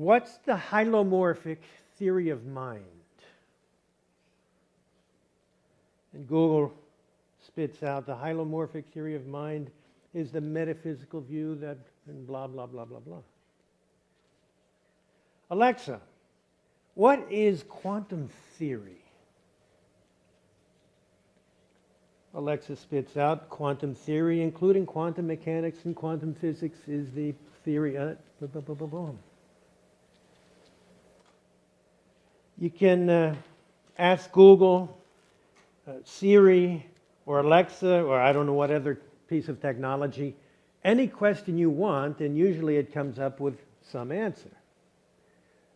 What's the hylomorphic theory of mind? And Google spits out the hylomorphic theory of mind is the metaphysical view that, and blah, blah, blah, blah, blah. Alexa, what is quantum theory? Alexa spits out quantum theory, including quantum mechanics and quantum physics, is the theory. Boom. You can ask Google, Siri, or Alexa, or I don't know what other piece of technology, any question you want, and usually it comes up with some answer.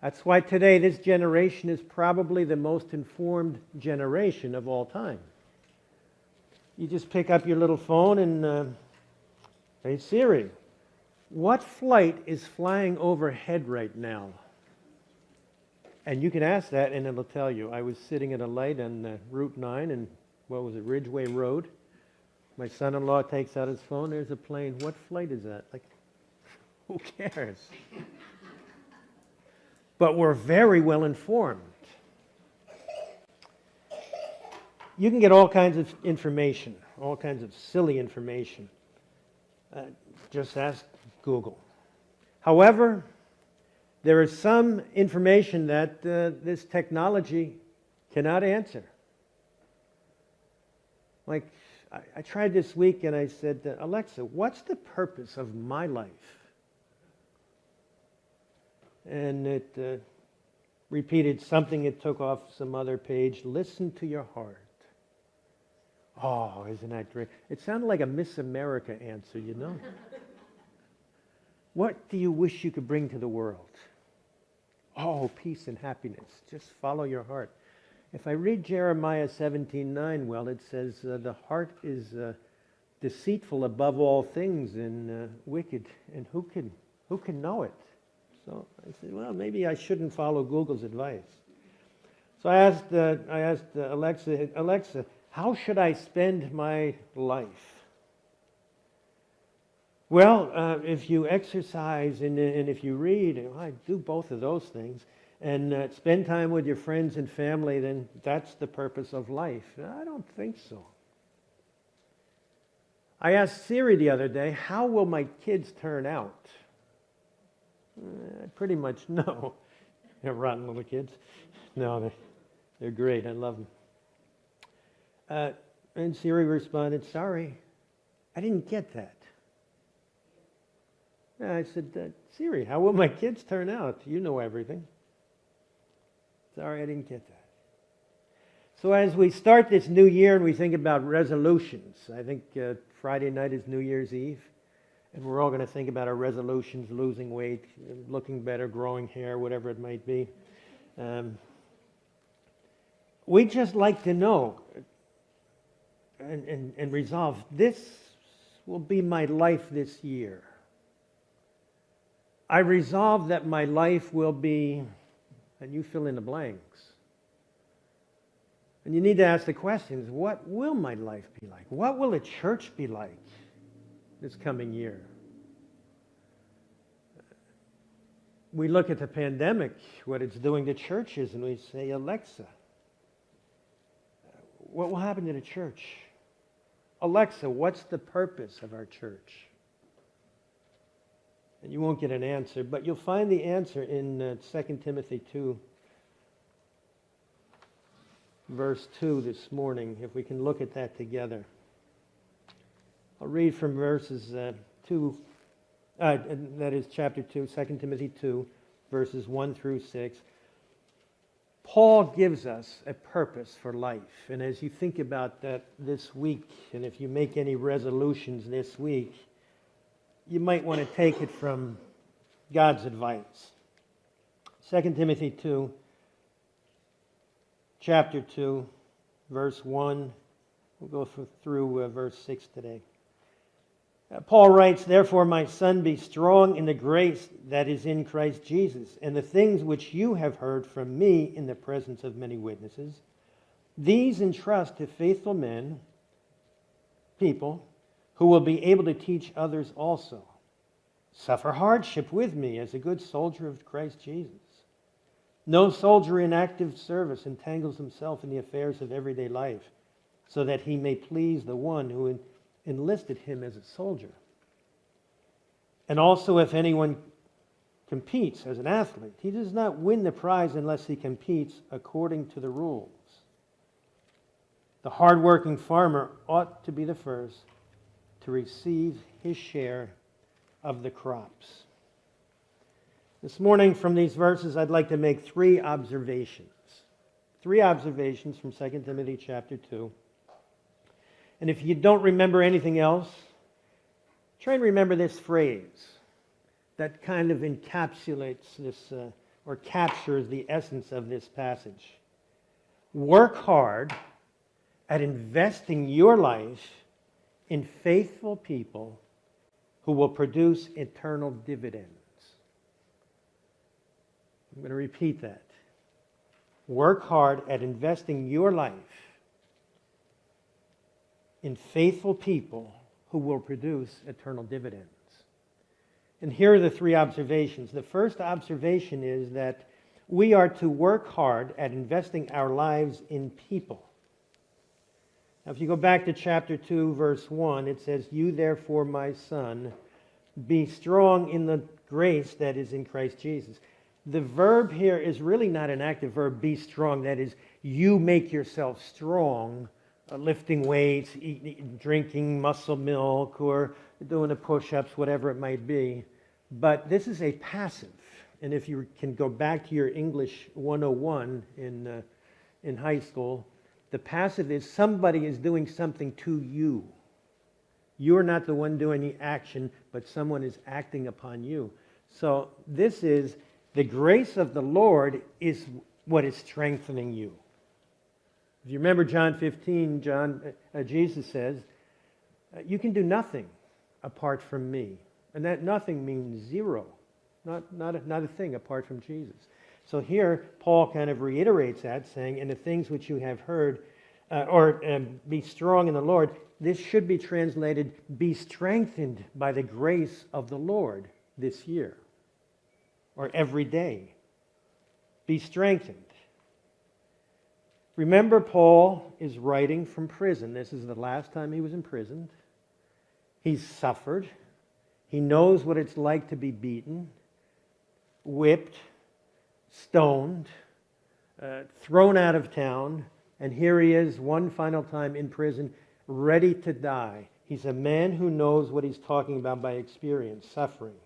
That's why today this generation is probably the most informed generation of all time. You just pick up your little phone and say, Siri, what flight is flying overhead right now? And you can ask that and it'll tell you. I was sitting at a light on Route 9 and, what was it, Ridgeway Road. My son-in-law takes out his phone, there's a plane. What flight is that? Like, who cares? But we're very well informed. You can get all kinds of information, all kinds of silly information. Just ask Google. However, there is some information that this technology cannot answer. Like, I tried this week and I said, Alexa, what's the purpose of my life? And it repeated something it took off some other page. Listen to your heart. Oh, isn't that great? It sounded like a Miss America answer, you know. What do you wish you could bring to the world? Oh, peace and happiness. Just follow your heart. If I read Jeremiah 17:9 well, it says the heart is deceitful above all things and wicked, and who can know it? So I said, well, maybe I shouldn't follow Google's advice. So I asked Alexa, how should I spend my life? Well, if you exercise and if you read, I do both of those things, and spend time with your friends and family, then that's the purpose of life. I don't think so. I asked Siri the other day, how will my kids turn out? I pretty much know. They're rotten little kids. No, they're great. I love them. And Siri responded, sorry, I didn't get that. And I said, Siri, how will my kids turn out? You know everything. Sorry, I didn't get that. So as we start this new year and we think about resolutions, I think Friday night is New Year's Eve, and we're all going to think about our resolutions, losing weight, looking better, growing hair, whatever it might be. We'd just like to know and resolve, this will be my life this year. I resolve that my life will be, and you fill in the blanks. And you need to ask the questions, what will my life be like? What will a church be like this coming year? We look at the pandemic, what it's doing to churches, and we say, Alexa, what will happen to the church? Alexa, what's the purpose of our church? And you won't get an answer, but you'll find the answer in 2 Timothy 2, verse 2 this morning, if we can look at that together. I'll read from verses 2, that is chapter 2, 2 Timothy 2, verses 1 through 6. Paul gives us a purpose for life. And as you think about that this week, and if you make any resolutions this week, you might want to take it from God's advice. 2 Timothy 2, chapter 2, verse 1. We'll go through verse 6 today. Paul writes, therefore, my son, be strong in the grace that is in Christ Jesus, and the things which you have heard from me in the presence of many witnesses, these entrust to faithful men, people, who will be able to teach others also. Suffer hardship with me as a good soldier of Christ Jesus. No soldier in active service entangles himself in the affairs of everyday life, so that he may please the one who enlisted him as a soldier. And also, if anyone competes as an athlete, he does not win the prize unless he competes according to the rules. The hardworking farmer ought to be the first to receive his share of the crops. This morning, from these verses, I'd like to make three observations. Three observations from 2 Timothy chapter 2. And if you don't remember anything else, try and remember this phrase that kind of encapsulates this or captures the essence of this passage. Work hard at investing your life in faithful people who will produce eternal dividends. I'm going to repeat that. Work hard at investing your life in faithful people who will produce eternal dividends. And here are the three observations. The first observation is that we are to work hard at investing our lives in people. Now, if you go back to chapter 2, verse 1, it says, "You therefore, my son, be strong in the grace that is in Christ Jesus." The verb here is really not an active verb, be strong. That is, you make yourself strong, lifting weights, drinking muscle milk, or doing the push-ups, whatever it might be. But this is a passive. And if you can go back to your English 101 in high school, the passive is somebody is doing something to you. You're not the one doing the action, but someone is acting upon you. So this is the grace of the Lord is what is strengthening you. If you remember John 15, Jesus says, you can do nothing apart from me. And that nothing means zero. Not a thing apart from Jesus. So here, Paul kind of reiterates that, saying, "In the things which you have heard, be strong in the Lord." This should be translated, "Be strengthened by the grace of the Lord this year," or every day. Be strengthened. Remember, Paul is writing from prison. This is the last time he was imprisoned. He's suffered. He knows what it's like to be beaten, whipped, stoned, thrown out of town, and here he is one final time in prison, ready to die. He's a man who knows what he's talking about by experience, suffering.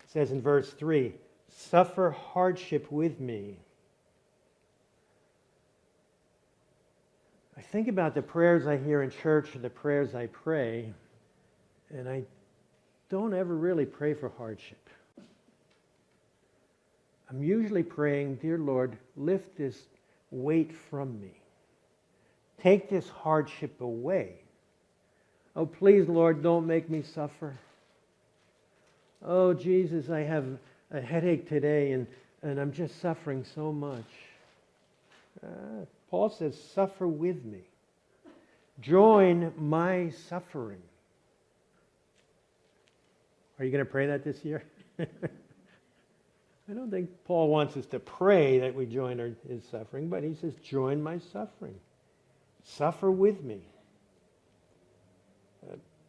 It says in verse 3, "Suffer hardship with me." I think about the prayers I hear in church or the prayers I pray, and I don't ever really pray for hardship. I'm usually praying, "Dear Lord, lift this weight from me. Take this hardship away. Oh, please, Lord, don't make me suffer. Oh, Jesus, I have a headache today and I'm just suffering so much." Paul says, "Suffer with me. Join my suffering." Are you going to pray that this year? I don't think Paul wants us to pray that we join his suffering, but he says, "Join my suffering. Suffer with me."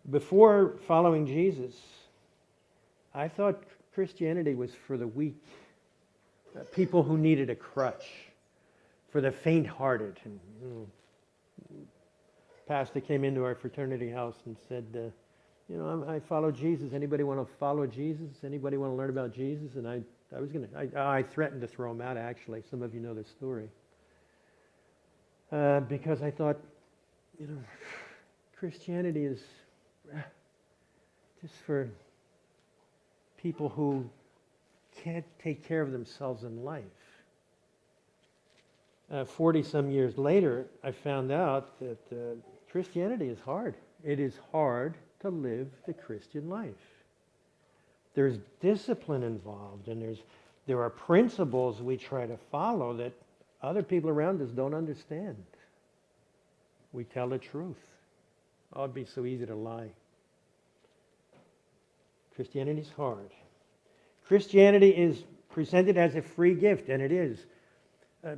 Before following Jesus, I thought Christianity was for the weak, people who needed a crutch, for the faint-hearted. And, pastor came into our fraternity house and said, I follow Jesus. Anybody want to follow Jesus? Anybody want to learn about Jesus? And I threatened to throw him out, actually. Some of you know this story. Because I thought, Christianity is just for people who can't take care of themselves in life. 40-some years later, I found out that Christianity is hard. It is hard to live the Christian life. There's discipline involved, and there are principles we try to follow that other people around us don't understand. We tell the truth. Oh, it'd be so easy to lie. Christianity's hard. Christianity is presented as a free gift, and it is.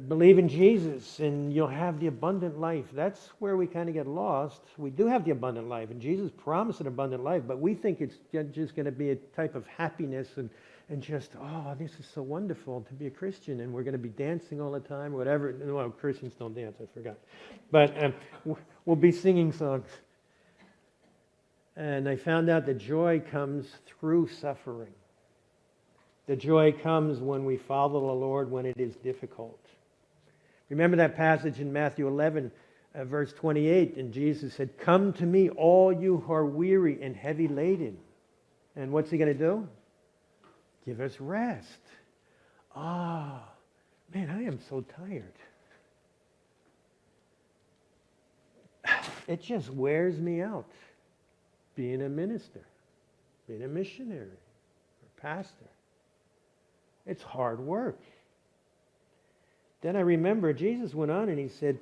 Believe in Jesus and you'll have the abundant life. That's where we kind of get lost. We do have the abundant life, and Jesus promised an abundant life, but we think it's just going to be a type of happiness and just, oh, this is so wonderful to be a Christian, and we're going to be dancing all the time, whatever. Well, Christians don't dance, I forgot. But we'll be singing songs. And I found out that joy comes through suffering. The joy comes when we follow the Lord when it is difficult. Remember that passage in Matthew 11, verse 28, and Jesus said, "Come to me, all you who are weary and heavy laden." And what's he going to do? Give us rest. Ah, man, I am so tired. It just wears me out being a minister, being a missionary, or pastor. It's hard work. Then I remember Jesus went on and he said,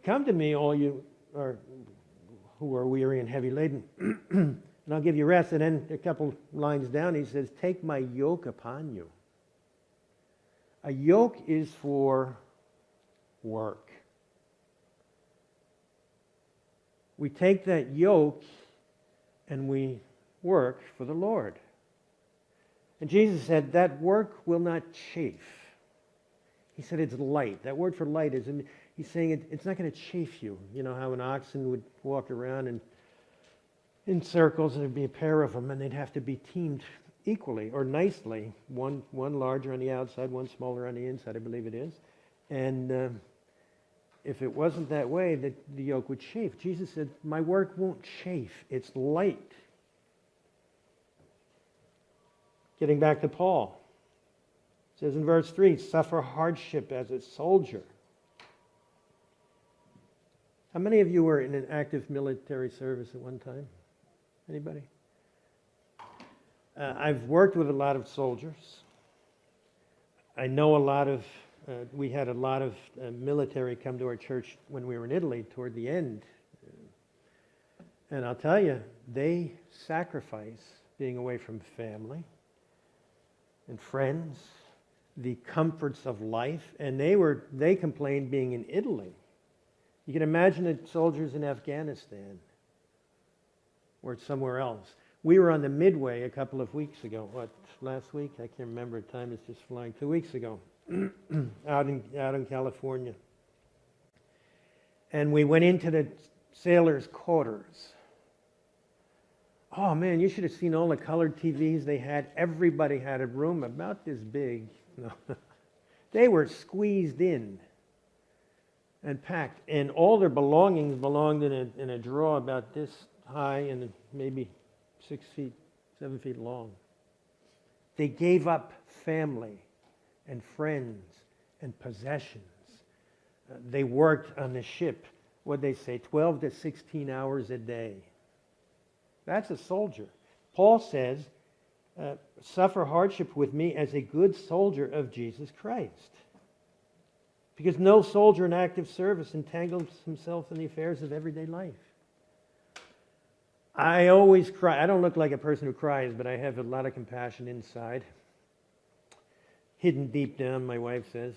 "Come to me, all you who are weary and heavy laden, and I'll give you rest." And then a couple lines down, he says, "Take my yoke upon you." A yoke is for work. We take that yoke and we work for the Lord. And Jesus said that work will not chafe. He said it's light. That word for light is, he's saying it's not going to chafe you. You know how an oxen would walk around in circles, and there'd be a pair of them, and they'd have to be teamed equally or nicely. One larger on the outside, one smaller on the inside, I believe it is. And if it wasn't that way, the yoke would chafe. Jesus said, my work won't chafe. It's light. Getting back to Paul. It says in verse 3, suffer hardship as a soldier. How many of you were in an active military service at one time? Anybody? I've worked with a lot of soldiers. I know a lot of, we had a lot of military come to our church when we were in Italy toward the end. And I'll tell you, they sacrifice being away from family and friends, the comforts of life, and they complained being in Italy. You can imagine the soldiers in Afghanistan or somewhere else. We were on the Midway a couple of weeks ago. Last week? I can't remember. Time is just flying. 2 weeks ago, out in California. And we went into the sailors' quarters. Oh man, you should have seen all the colored TVs they had. Everybody had a room about this big. No. They were squeezed in and packed, and all their belongings belonged in a drawer about this high and maybe 6 feet, 7 feet long. They gave up family and friends and possessions. They worked on the ship, what'd they say, 12 to 16 hours a day. That's a soldier. Paul says, suffer hardship with me as a good soldier of Jesus Christ. Because no soldier in active service entangles himself in the affairs of everyday life. I always cry. I don't look like a person who cries, but I have a lot of compassion inside. Hidden deep down, my wife says.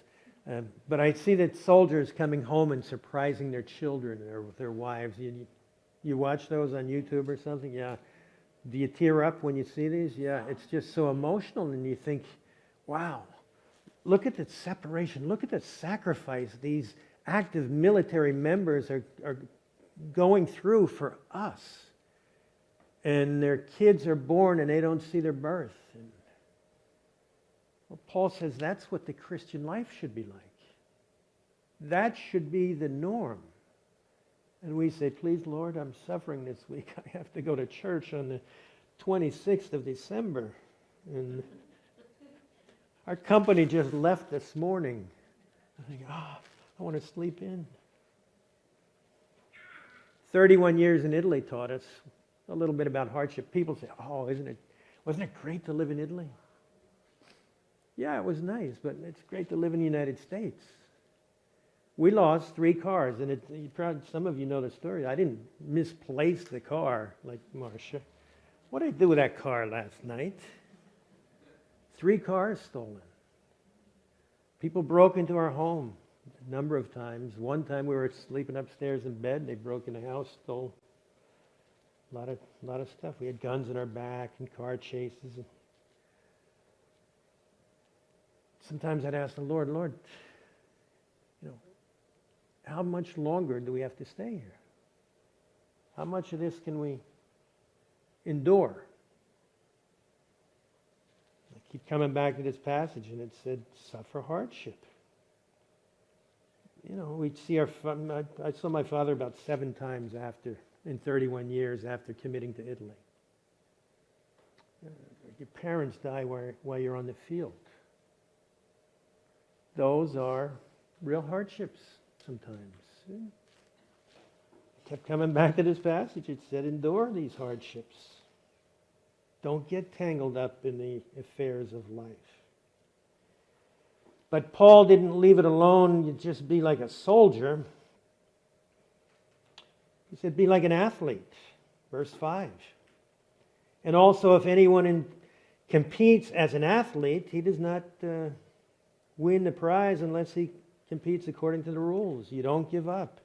But I see that soldiers coming home and surprising their children or their wives. You watch those on YouTube or something? Yeah. Do you tear up when you see these? Yeah, it's just so emotional, and you think, wow, look at the separation, look at the sacrifice these active military members are going through for us. And their kids are born and they don't see their birth. And, well, Paul says that's what the Christian life should be like. That should be the norm. And we say, please, Lord, I'm suffering this week. I have to go to church on the 26th of December. And our company just left this morning. I think, I want to sleep in. 31 years in Italy taught us a little bit about hardship. People say, wasn't it great to live in Italy? Yeah, it was nice, but it's great to live in the United States. We lost 3 cars, and some of you know the story. I didn't misplace the car like Marcia. What did I do with that car last night? 3 cars stolen. People broke into our home a number of times. One time we were sleeping upstairs in bed. They broke in the house, stole a lot of stuff. We had guns in our back and car chases. Sometimes I'd ask the Lord, how much longer do we have to stay here? How much of this can we endure? I keep coming back to this passage, and it said, suffer hardship. We'd see I saw my father about 7 times in 31 years after committing to Italy. Your parents die while you're on the field. Those are real hardships sometimes. I kept coming back to this passage. It said, endure these hardships. Don't get tangled up in the affairs of life. But Paul didn't leave it alone. You just be like a soldier. He said, be like an athlete. Verse 5. And also, if anyone competes as an athlete, he does not win the prize unless he competes according to the rules. You don't give up.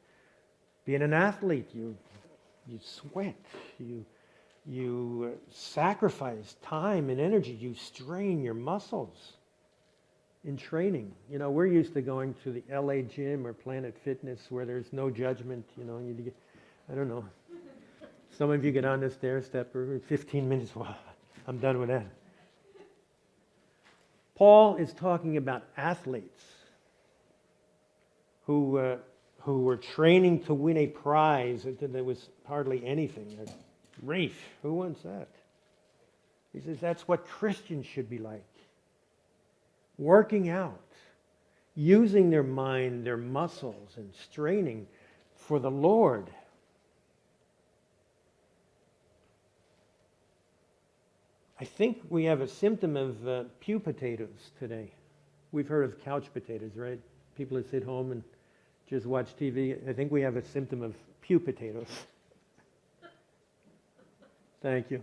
Being an athlete, you sweat. You sacrifice time and energy. You strain your muscles in training. We're used to going to the LA gym or Planet Fitness where there's no judgment. I don't know. Some of you get on the stair stepper, 15 minutes, wow, I'm done with that. Paul is talking about athletes who were training to win a prize that was hardly anything. Rafe, who wants that? He says that's what Christians should be like. Working out, using their mind, their muscles, and straining for the Lord. I think we have a symptom of pew potatoes today. We've heard of couch potatoes, right? People that sit home and just watch TV. I think we have a symptom of pew potatoes. Thank you.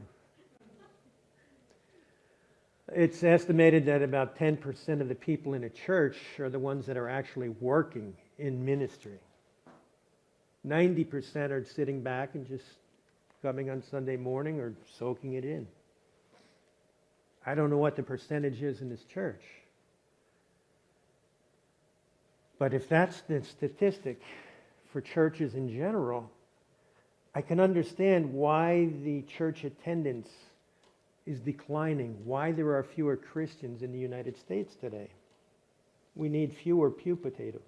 It's estimated that about 10% of the people in a church are the ones that are actually working in ministry. 90% are sitting back and just coming on Sunday morning or soaking it in. I don't know what the percentage is in this church. But if that's the statistic for churches in general, I can understand why the church attendance is declining, why there are fewer Christians in the United States today. We need fewer pew potatoes.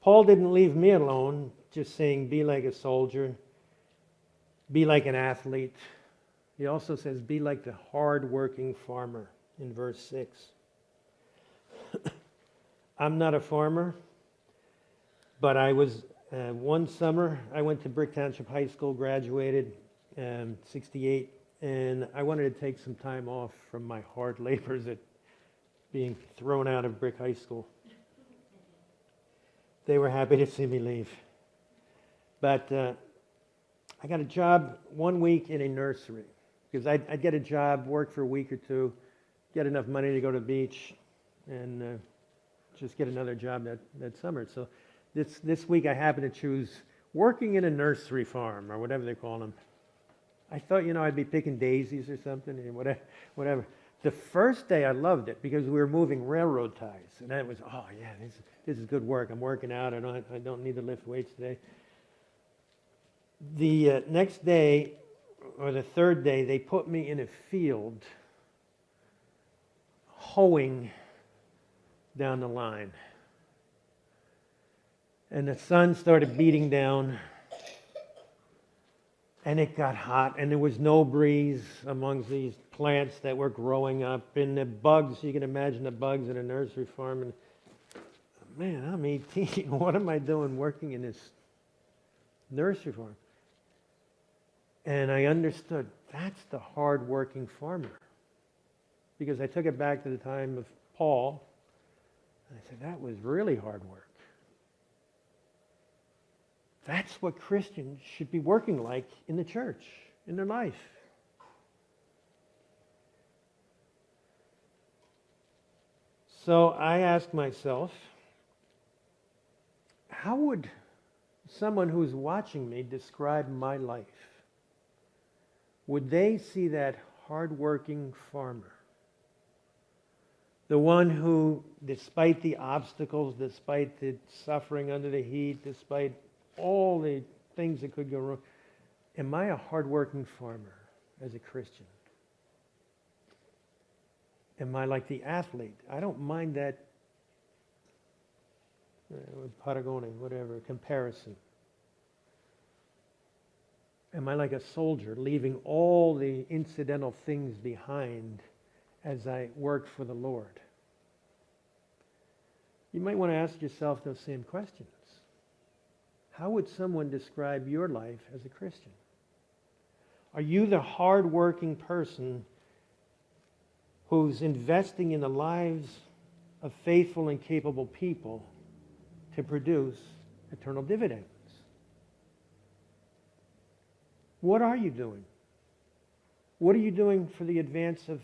Paul didn't leave me alone just saying be like a soldier, be like an athlete. He also says be like the hardworking farmer in verse 6. I'm not a farmer, but I was one summer, I went to Brick Township High School, graduated 68, and I wanted to take some time off from my hard labors at being thrown out of Brick High School. They were happy to see me leave. But I got a job 1 week in a nursery, because I'd get a job, work for a week or two, get enough money to go to the beach, and just get another job that summer. So this week I happened to choose working in a nursery farm, or whatever they call them. I thought, I'd be picking daisies or something, or whatever. The first day I loved it because we were moving railroad ties, and that was, oh yeah, this is good work. I'm working out. I don't need to lift weights today. The next day, or the third day, they put me in a field hoeing down the line. And the sun started beating down, and it got hot, and there was no breeze amongst these plants that were growing up, and the bugs, you can imagine the bugs in a nursery farm, and man, I'm 18, what am I doing working in this nursery farm? And I understood, that's the hard-working farmer. Because I took it back to the time of Paul, and I said, that was really hard work. That's what Christians should be working like in the church, in their life. So I ask myself, how would someone who's watching me describe my life? Would they see that hardworking farmer? The one who, despite the obstacles, despite the suffering under the heat, despite all the things that could go wrong, am I a hardworking farmer as a Christian? Am I like the athlete? I don't mind that Patagonia, whatever, comparison. Am I like a soldier, leaving all the incidental things behind as I work for the Lord? You might want to ask yourself those same questions. How would someone describe your life as a Christian? Are you the hard-working person who's investing in the lives of faithful and capable people to produce eternal dividends? What are you doing? What are you doing for the advance of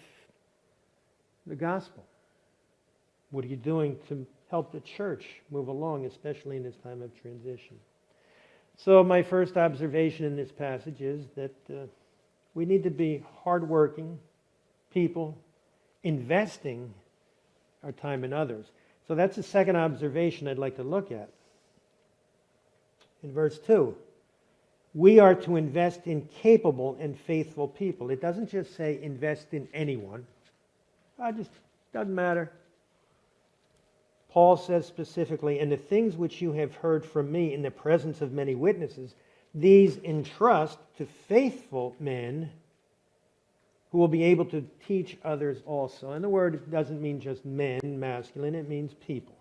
the gospel? What are you doing to help the church move along, especially in this time of transition? So my first observation in this passage is that we need to be hardworking people, investing our time in others. So that's the second observation I'd like to look at. In verse 2, we are to invest in capable and faithful people. It doesn't just say invest in anyone. It just doesn't matter. Paul says specifically, and the things which you have heard from me in the presence of many witnesses, these entrust to faithful men who will be able to teach others also. And the word doesn't mean just men, masculine, it means people.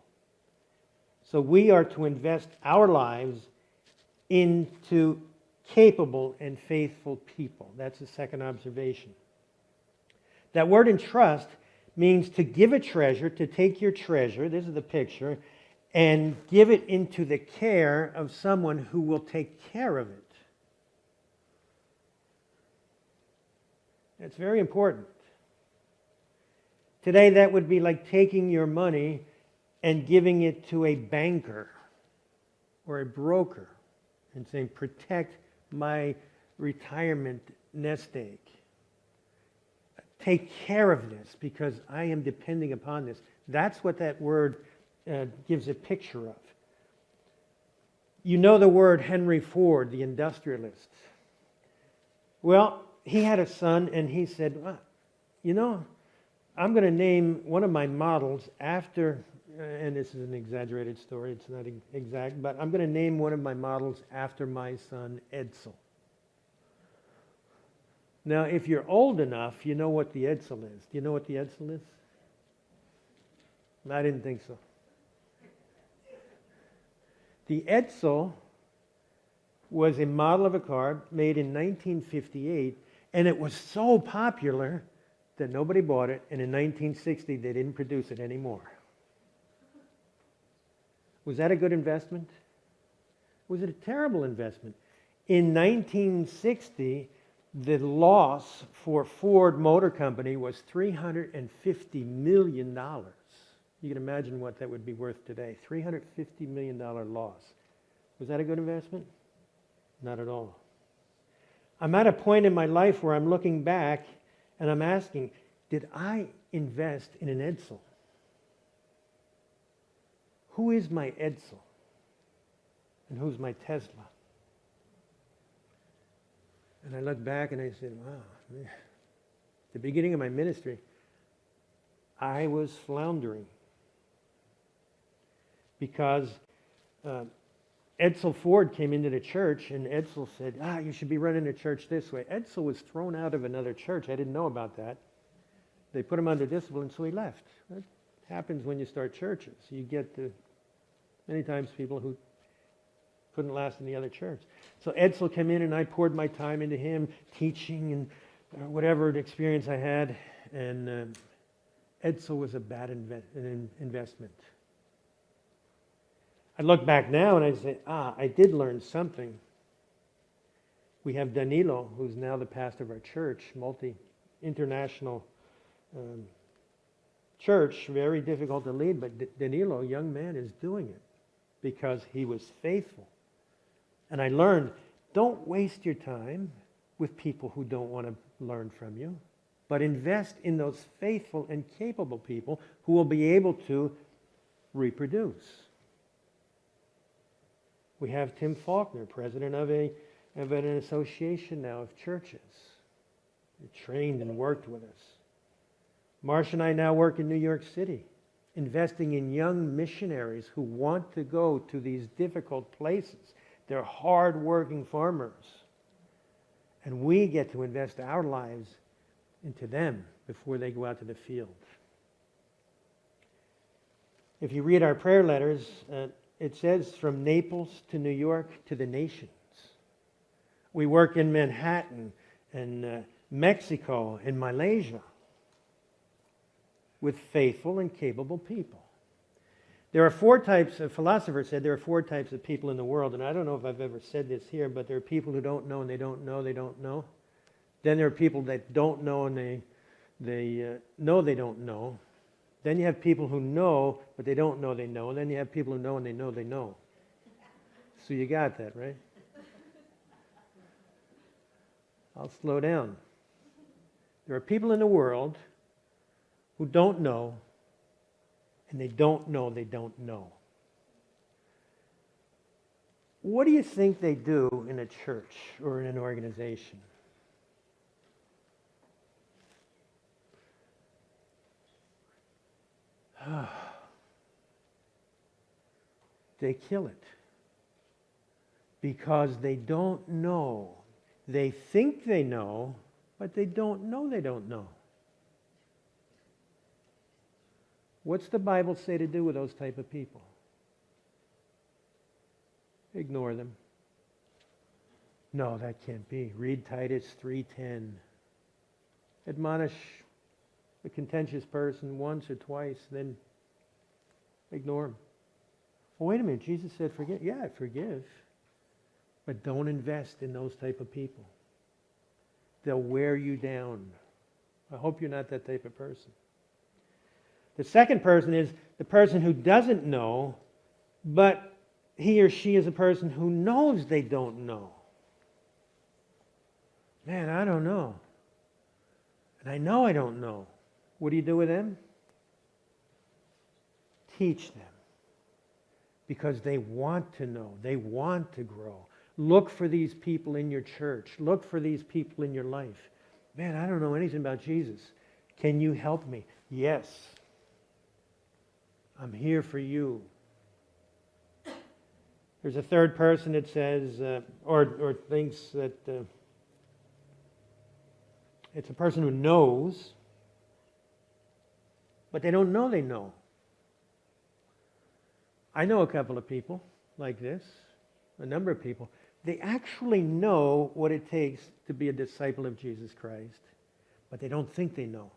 So we are to invest our lives into capable and faithful people. That's the second observation. That word entrust means to give a treasure, to take your treasure, this is the picture, and give it into the care of someone who will take care of it. It's very important. Today that would be like taking your money and giving it to a banker or a broker and saying, protect my retirement nest egg. Take care of this because I am depending upon this. That's what that word gives a picture of. You know the word Henry Ford, the industrialist. Well, he had a son and he said, you know, I'm going to name one of my models after, and this is an exaggerated story, it's not exact, but I'm going to name one of my models after my son, Edsel. Now, if you're old enough, you know what the Edsel is. Do you know what the Edsel is? I didn't think so. The Edsel was a model of a car made in 1958, and it was so popular that nobody bought it, and in 1960 they didn't produce it anymore. Was that a good investment? Was it a terrible investment? In 1960, the loss for Ford Motor Company was $350 million. You can imagine what that would be worth today. $350 million loss. Was that a good investment? Not at all. I'm at a point in my life where I'm looking back and I'm asking, did I invest in an Edsel? Who is my Edsel? And who's my Tesla? And I look back and I said, wow, man. At the beginning of my ministry, I was floundering because Edsel Ford came into the church and Edsel said, you should be running the church this way. Edsel was thrown out of another church. I didn't know about that. They put him under discipline, so he left. That happens when you start churches. You get many times people who couldn't last in the other church. So Edsel came in and I poured my time into him, teaching and whatever experience I had. And Edsel was a bad investment. I look back now and I say, I did learn something. We have Danilo, who's now the pastor of our church, multi-international church, very difficult to lead, but Danilo, young man, is doing it because he was faithful. And I learned, don't waste your time with people who don't want to learn from you, but invest in those faithful and capable people who will be able to reproduce. We have Tim Faulkner, president of an association now of churches. He trained and worked with us. Marcia and I now work in New York City, investing in young missionaries who want to go to these difficult places. They're hard-working farmers. And we get to invest our lives into them before they go out to the field. If you read our prayer letters, it says from Naples to New York to the nations. We work in Manhattan and Mexico and Malaysia with faithful and capable people. There are four types, a philosopher said there are four types of people in the world, and I don't know if I've ever said this here, but there are people who don't know and they don't know they don't know. Then there are people that don't know and they know they don't know. Then you have people who know, but they don't know they know. And then you have people who know and they know they know. So you got that, right? I'll slow down. There are people in the world who don't know, and they don't know they don't know. What do you think they do in a church or in an organization? They kill it because they don't know. They think they know, but they don't know they don't know. What's the Bible say to do with those type of people? Ignore them. No, that can't be. Read Titus 3:10. Admonish a contentious person once or twice, then ignore him. Well, wait a minute, Jesus said forgive. Yeah, forgive. But don't invest in those type of people. They'll wear you down. I hope you're not that type of person. The second person is the person who doesn't know, but he or she is a person who knows they don't know. Man, I don't know. And I know I don't know. What do you do with them? Teach them. Because they want to know. They want to grow. Look for these people in your church. Look for these people in your life. Man, I don't know anything about Jesus. Can you help me? Yes. I'm here for you. There's a third person that says, or thinks that it's a person who knows, but they don't know they know. I know a couple of people like this, a number of people. They actually know what it takes to be a disciple of Jesus Christ, but they don't think they know.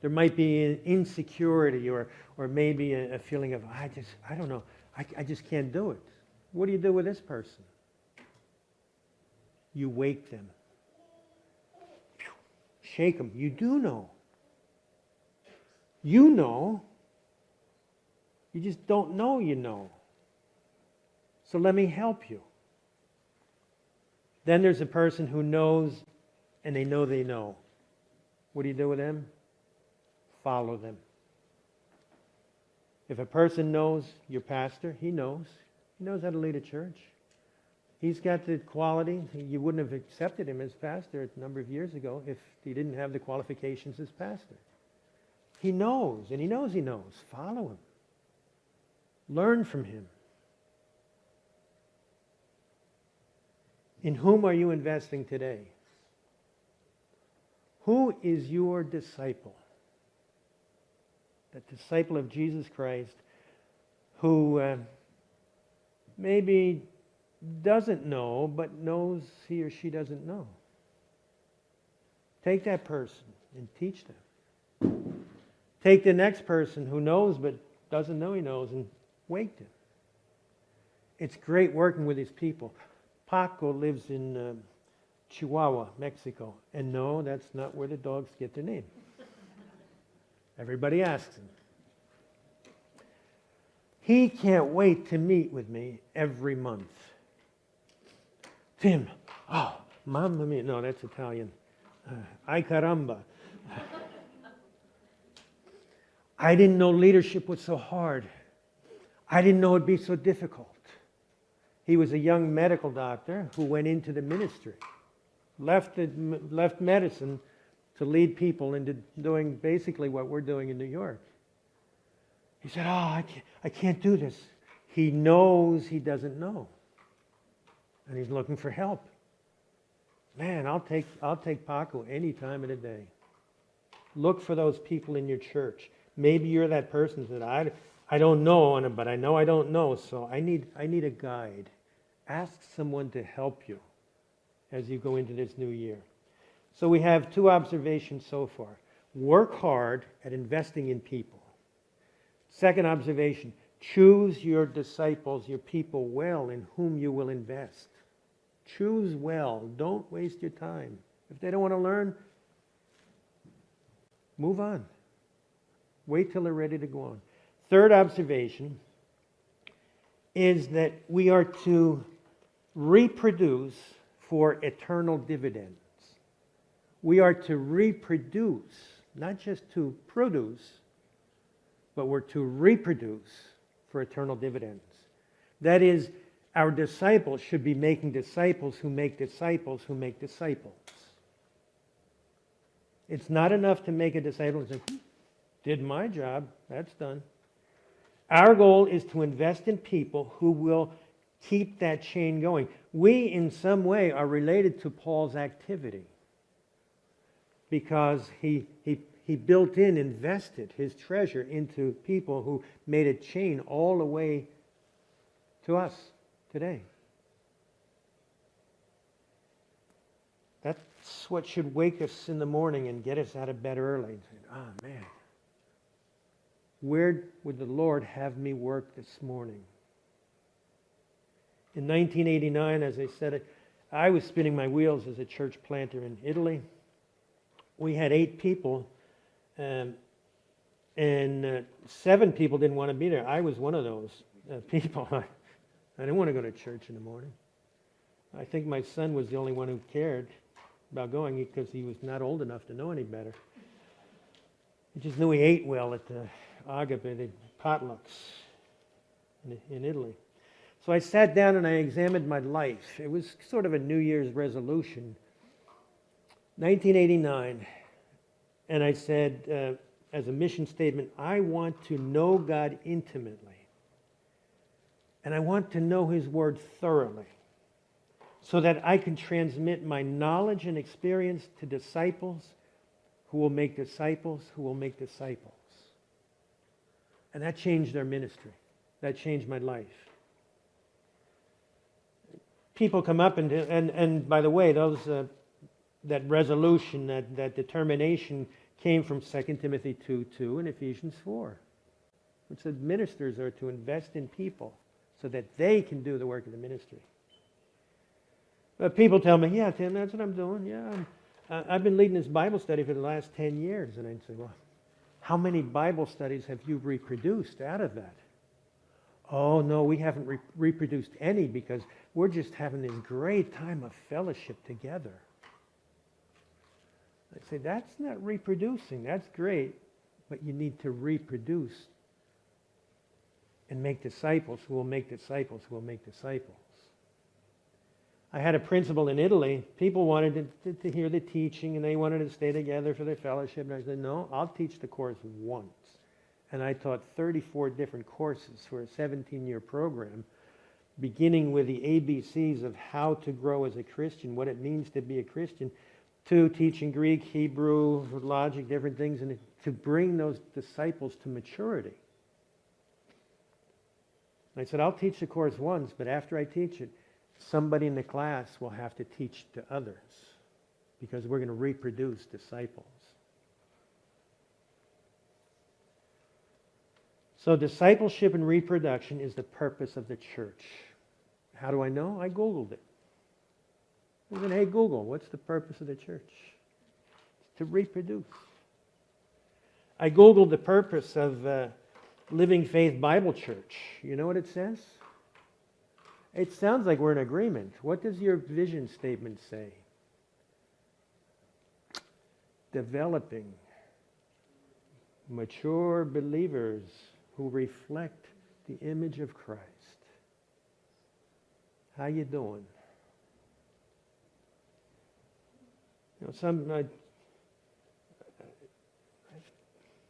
There might be an insecurity or maybe a feeling of, I don't know, I just can't do it. What do you do with this person? You wake them. Shake them. You do know. You know. You just don't know you know. So let me help you. Then there's a person who knows and they know they know. What do you do with them? Follow them. If a person knows your pastor, he knows. He knows how to lead a church. He's got the quality. You wouldn't have accepted him as pastor a number of years ago if he didn't have the qualifications as pastor. He knows, and he knows he knows. Follow him. Learn from him. In whom are you investing today? Who is your disciple? That disciple of Jesus Christ who maybe doesn't know, but knows he or she doesn't know. Take that person and teach them. Take the next person who knows but doesn't know he knows and wake them. It's great working with these people. Paco lives in Chihuahua, Mexico. And no, that's not where the dogs get their name. Everybody asks him. He can't wait to meet with me every month. Tim, oh, mamma mia. No, that's Italian. Ay caramba. I didn't know leadership was so hard. I didn't know it'd be so difficult. He was a young medical doctor who went into the ministry, left medicine to lead people into doing basically what we're doing in New York. He said, oh, I can't do this. He knows he doesn't know. And he's looking for help. Man, I'll take Paco any time of the day. Look for those people in your church. Maybe you're that person that I don't know, but I know I don't know, so I need a guide. Ask someone to help you as you go into this new year. So we have 2 observations so far. Work hard at investing in people. Second observation, choose your disciples, your people well in whom you will invest. Choose well. Don't waste your time. If they don't want to learn, move on. Wait till they're ready to go on. Third observation is that we are to reproduce for eternal dividends. We are to reproduce, not just to produce, but we're to reproduce for eternal dividends. That is, our disciples should be making disciples who make disciples who make disciples. It's not enough to make a disciple and say, did my job, that's done. Our goal is to invest in people who will keep that chain going. We, in some way, are related to Paul's activity because he invested his treasure into people who made a chain all the way to us today. That's what should wake us in the morning and get us out of bed early and say, oh man, where would the Lord have me work this morning? In 1989, as I said, I was spinning my wheels as a church planter in Italy. We had 8 people, and 7 people didn't want to be there. I was one of those people. I didn't want to go to church in the morning. I think my son was the only one who cared about going because he was not old enough to know any better. He just knew he ate well at the agape, the potlucks in Italy. So I sat down and I examined my life. It was sort of a New Year's resolution. 1989, and I said, as a mission statement, I want to know God intimately, and I want to know His Word thoroughly, so that I can transmit my knowledge and experience to disciples who will make disciples who will make disciples. And that changed our ministry. That changed my life. People come up and by the way, those that resolution, that determination came from 2 Timothy 2:2 and Ephesians 4, which said ministers are to invest in people so that they can do the work of the ministry. But people tell me, yeah, Tim, that's what I'm doing. Yeah, I've been leading this Bible study for the last 10 years. And I'd say, well, how many Bible studies have you reproduced out of that? Oh, no, we haven't reproduced any because we're just having this great time of fellowship together. I say, that's not reproducing. That's great, but you need to reproduce and make disciples who will make disciples who will make disciples. I had a principal in Italy. People wanted to hear the teaching and they wanted to stay together for their fellowship. And I said, no, I'll teach the course once. And I taught 34 different courses for a 17-year program, beginning with the ABCs of how to grow as a Christian, what it means to be a Christian, to teaching Greek, Hebrew, logic, different things, and to bring those disciples to maturity. And I said, I'll teach the course once, but after I teach it, somebody in the class will have to teach to others because we're going to reproduce disciples. So discipleship and reproduction is the purpose of the church. How do I know? I Googled it. I said, hey, Google, what's the purpose of the church? It's to reproduce. I Googled the purpose of Living Faith Bible Church. You know what it says? It sounds like we're in agreement. What does your vision statement say? Developing mature believers who reflect the image of Christ. How you doing? You know, I've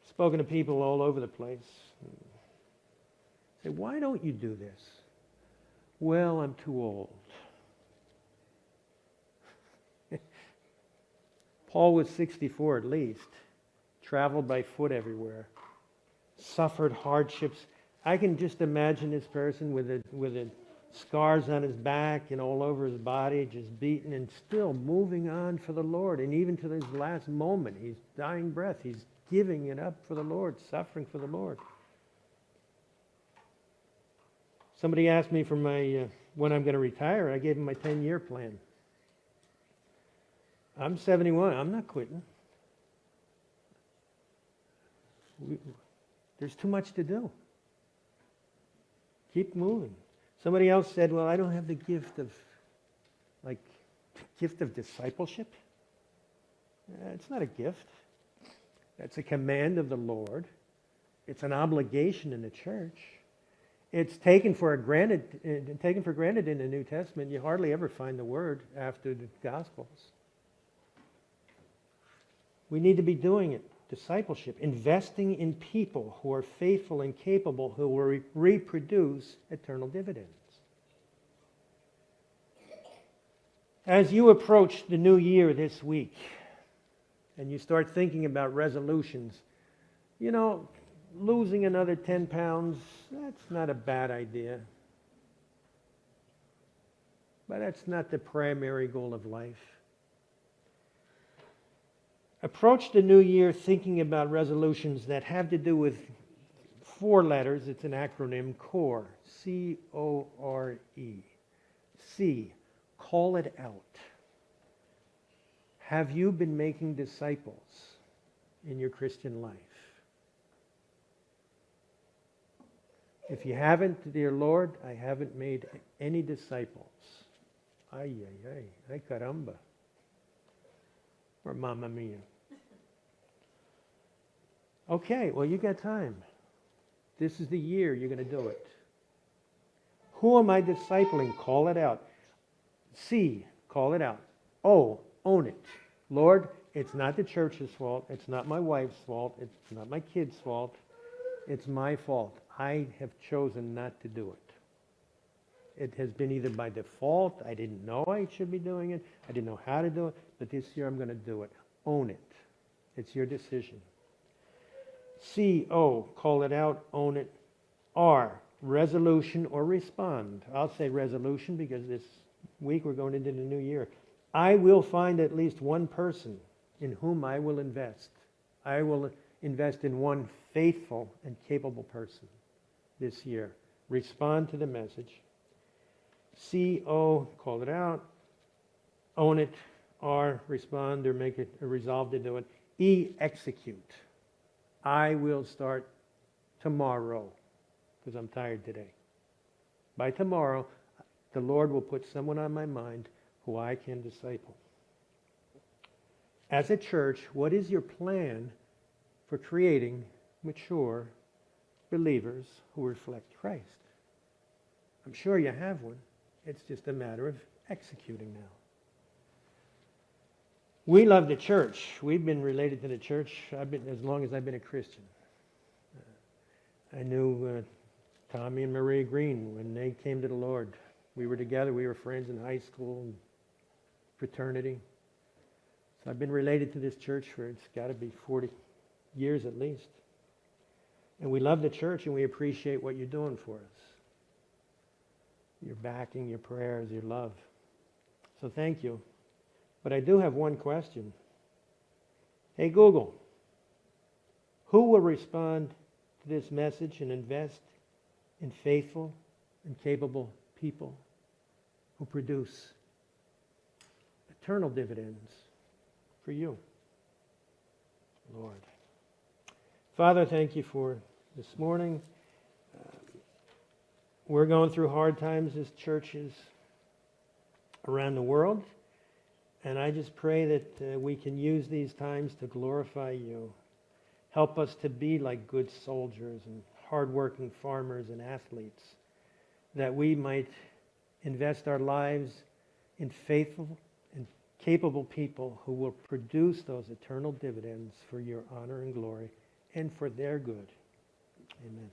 spoken to people all over the place. Say, why don't you do this? Well, I'm too old. Paul was 64 at least, traveled by foot everywhere, suffered hardships. I can just imagine this person with the scars on his back and all over his body, just beaten and still moving on for the Lord. And even to his last moment, he's dying breath. He's giving it up for the Lord, suffering for the Lord. Somebody asked me for my when I'm going to retire. I gave him my 10-year plan. I'm 71. I'm not quitting. There's too much to do. Keep moving. Somebody else said, well, I don't have the gift of discipleship. It's not a gift. That's a command of the Lord. It's an obligation in the church. It's taken for granted in the New Testament. You hardly ever find the word after the Gospels. We need to be doing it. Discipleship, investing in people who are faithful and capable, who will reproduce eternal dividends. As you approach the new year this week, and you start thinking about resolutions, you know, losing another 10 pounds, that's not a bad idea. But that's not the primary goal of life. Approach the new year thinking about resolutions that have to do with 4 letters. It's an acronym, CORE, C-O-R-E. C, call it out. Have you been making disciples in your Christian life? If you haven't, dear Lord, I haven't made any disciples. Ay, ay, ay, ay caramba. Or mamma mia. Okay, well, you got time. This is the year you're going to do it. Who am I discipling? Call it out. C, call it out. O, own it. Lord, it's not the church's fault. It's not my wife's fault. It's not my kid's fault. It's my fault. I have chosen not to do it. It has been either by default, I didn't know I should be doing it, I didn't know how to do it, but this year I'm going to do it. Own it. It's your decision. C-O, call it out, own it. R, resolution or respond. I'll say resolution because this week we're going into the new year. I will find at least one person in whom I will invest. I will invest in one faithful and capable person this year. Respond to the message. C-O, call it out. Own it. R, respond or make it a resolve to do it. E, execute. I will start tomorrow because I'm tired today. By tomorrow, the Lord will put someone on my mind who I can disciple. As a church, what is your plan for creating mature believers who reflect Christ? I'm sure you have one. It's just a matter of executing now. We love the church. We've been related to the church as long as I've been a Christian. I knew Tommy and Maria Green when they came to the Lord. We were together. We were friends in high school and fraternity. So I've been related to this church for it's got to be 40 years at least. And we love the church and we appreciate what you're doing for us. Your backing, your prayers, your love. So thank you. But I do have one question. Hey, Google, who will respond to this message and invest in faithful and capable people who produce eternal dividends for you, Lord. Father, thank you for this morning. We're going through hard times as churches around the world, and I just pray that we can use these times to glorify you. Help us to be like good soldiers and hardworking farmers and athletes, that we might invest our lives in faithful and capable people who will produce those eternal dividends for your honor and glory and for their good. Amen.